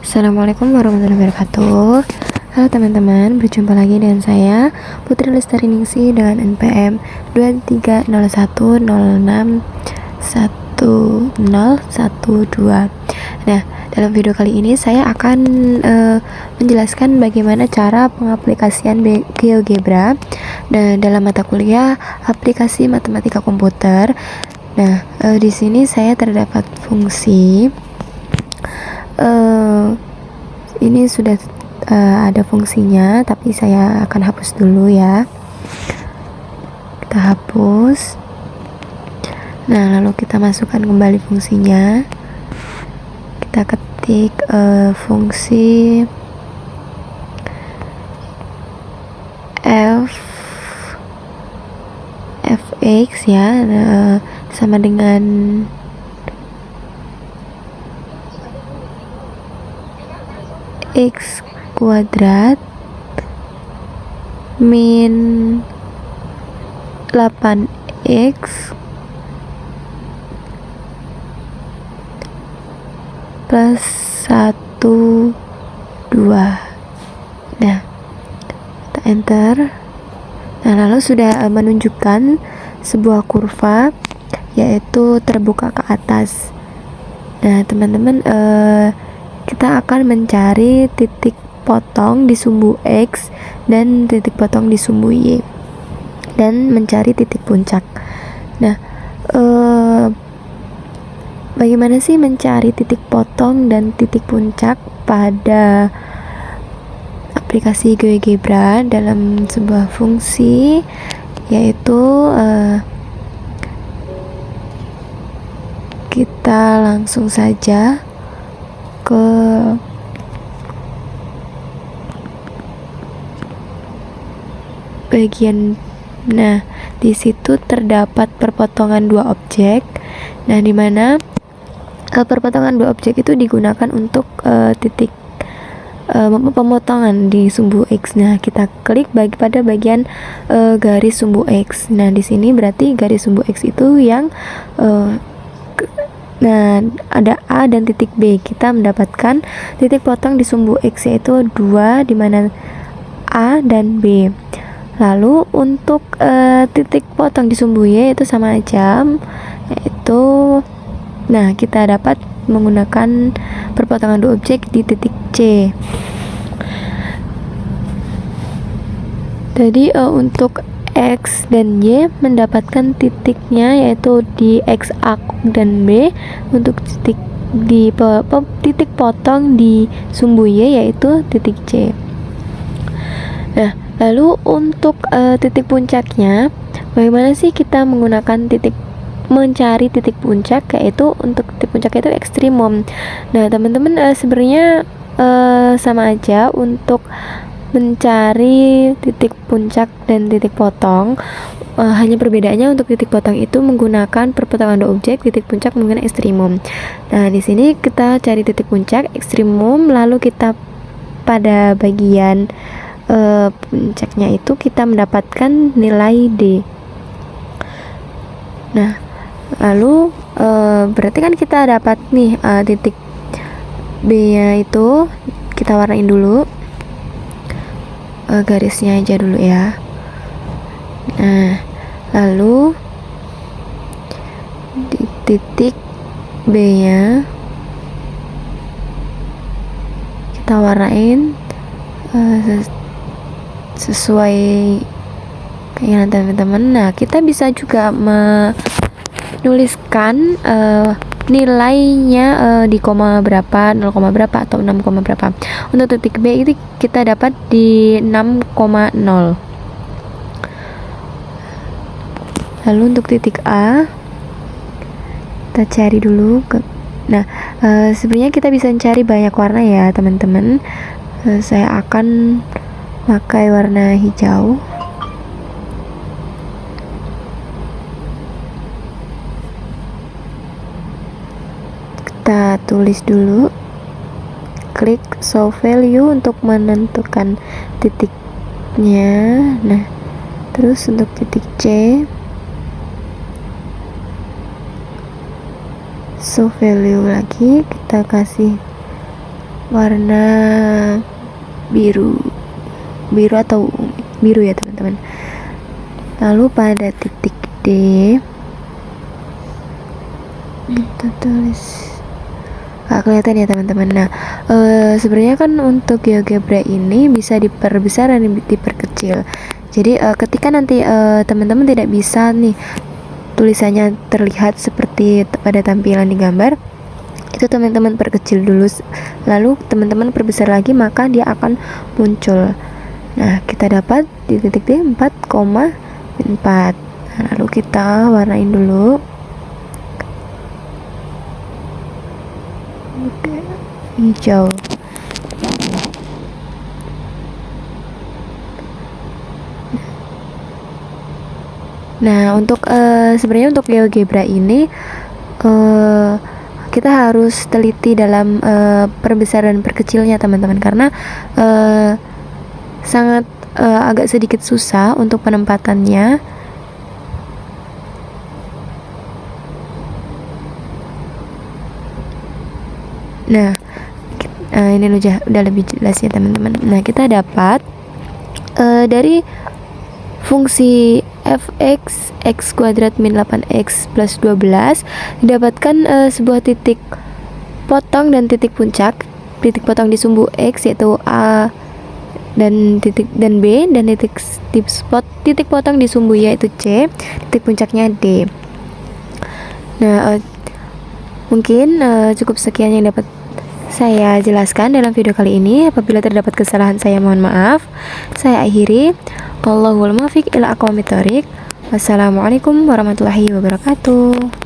Assalamualaikum warahmatullahi wabarakatuh. Halo teman-teman, berjumpa lagi dengan saya Putri Lestari Ningsi dengan NPM 2301061012. Nah, dalam video kali ini saya akan menjelaskan bagaimana cara pengaplikasian GeoGebra dalam mata kuliah aplikasi matematika komputer. Nah, di sini saya terdapat fungsi. Ini sudah ada fungsinya, tapi saya akan hapus dulu ya. Kita hapus. Nah, lalu kita masukkan kembali fungsinya. Kita ketik fungsi fx ya, sama dengan x kuadrat min 8x plus 1 2. Nah, kita enter. Nah, lalu sudah menunjukkan sebuah kurva, yaitu terbuka ke atas. Nah, teman-teman, kita akan mencari titik potong di sumbu X dan titik potong di sumbu Y, dan mencari titik puncak. Nah, bagaimana sih mencari titik potong dan titik puncak pada aplikasi GeoGebra dalam sebuah fungsi, yaitu kita langsung saja ke bagian. Nah, di situ terdapat perpotongan dua objek. Nah, di mana perpotongan dua objek itu digunakan untuk titik pemotongan di sumbu X. Nah, kita klik pada bagian garis sumbu X. Nah, di sini berarti garis sumbu X itu yang nah, ada A dan titik B. Kita mendapatkan titik potong di sumbu X yaitu 2, di mana A dan B. Lalu untuk titik potong di sumbu Y itu sama aja, yaitu kita dapat menggunakan perpotongan dua objek di titik C. Jadi untuk X dan Y mendapatkan titiknya yaitu di X akuk dan B. Untuk titik potong di sumbu Y yaitu titik C. Nah, lalu untuk titik puncaknya, bagaimana sih kita mencari titik puncak? Yaitu untuk titik puncak itu ekstrimum. Nah, teman-teman, sebenarnya sama aja untuk mencari titik puncak dan titik potong. Hanya perbedaannya untuk titik potong itu menggunakan perpotongan dua objek, titik puncak menggunakan ekstrimum. Nah, di sini kita cari titik puncak ekstrimum, lalu kita pada bagian puncaknya itu kita mendapatkan nilai D. Nah, lalu berarti kan kita dapat nih titik B nya itu kita warnain dulu, garisnya aja dulu ya. Nah, lalu di titik B nya kita warnain sesuai keinginan teman-teman. Nah, kita bisa juga menuliskan nilainya di koma berapa, 0, berapa, atau 6, berapa. Untuk titik B itu kita dapat di 6,0. Lalu untuk titik A kita cari dulu sebenarnya kita bisa cari banyak warna ya teman-teman. Saya akan pakai warna hijau. Kita tulis dulu, klik show value untuk menentukan titiknya. Nah, terus untuk titik C show value lagi, kita kasih warna biru atau biru ya teman-teman. Lalu pada titik D kita tulis, kelihatan ya teman-teman. Nah, sebenarnya kan untuk GeoGebra ini bisa diperbesar dan diperkecil. Jadi ketika nanti teman-teman tidak bisa nih tulisannya terlihat seperti pada tampilan di gambar, itu teman-teman perkecil dulu, lalu teman-teman perbesar lagi, maka dia akan muncul. Nah, kita dapat di titik D 4,4. Nah, lalu kita warnain dulu. Hijau. Nah, untuk sebenarnya untuk GeoGebra ini kita harus teliti dalam perbesar dan perkecilnya teman-teman, karena sangat agak sedikit susah untuk penempatannya. Nah, ini udah lebih jelas ya teman-teman. Nah, kita dapat dari fungsi fx x kuadrat min 8x plus 12 didapatkan sebuah titik potong dan titik puncak. Titik potong di sumbu x yaitu A dan B, dan titik potong di sumbu y yaitu C, titik puncaknya D. Nah, mungkin cukup sekian yang dapat saya jelaskan dalam video kali ini. Apabila terdapat kesalahan, saya mohon maaf. Saya akhiri. Wallahul muwaffiq ila aqwamit thoriq. Wassalamualaikum warahmatullahi wabarakatuh.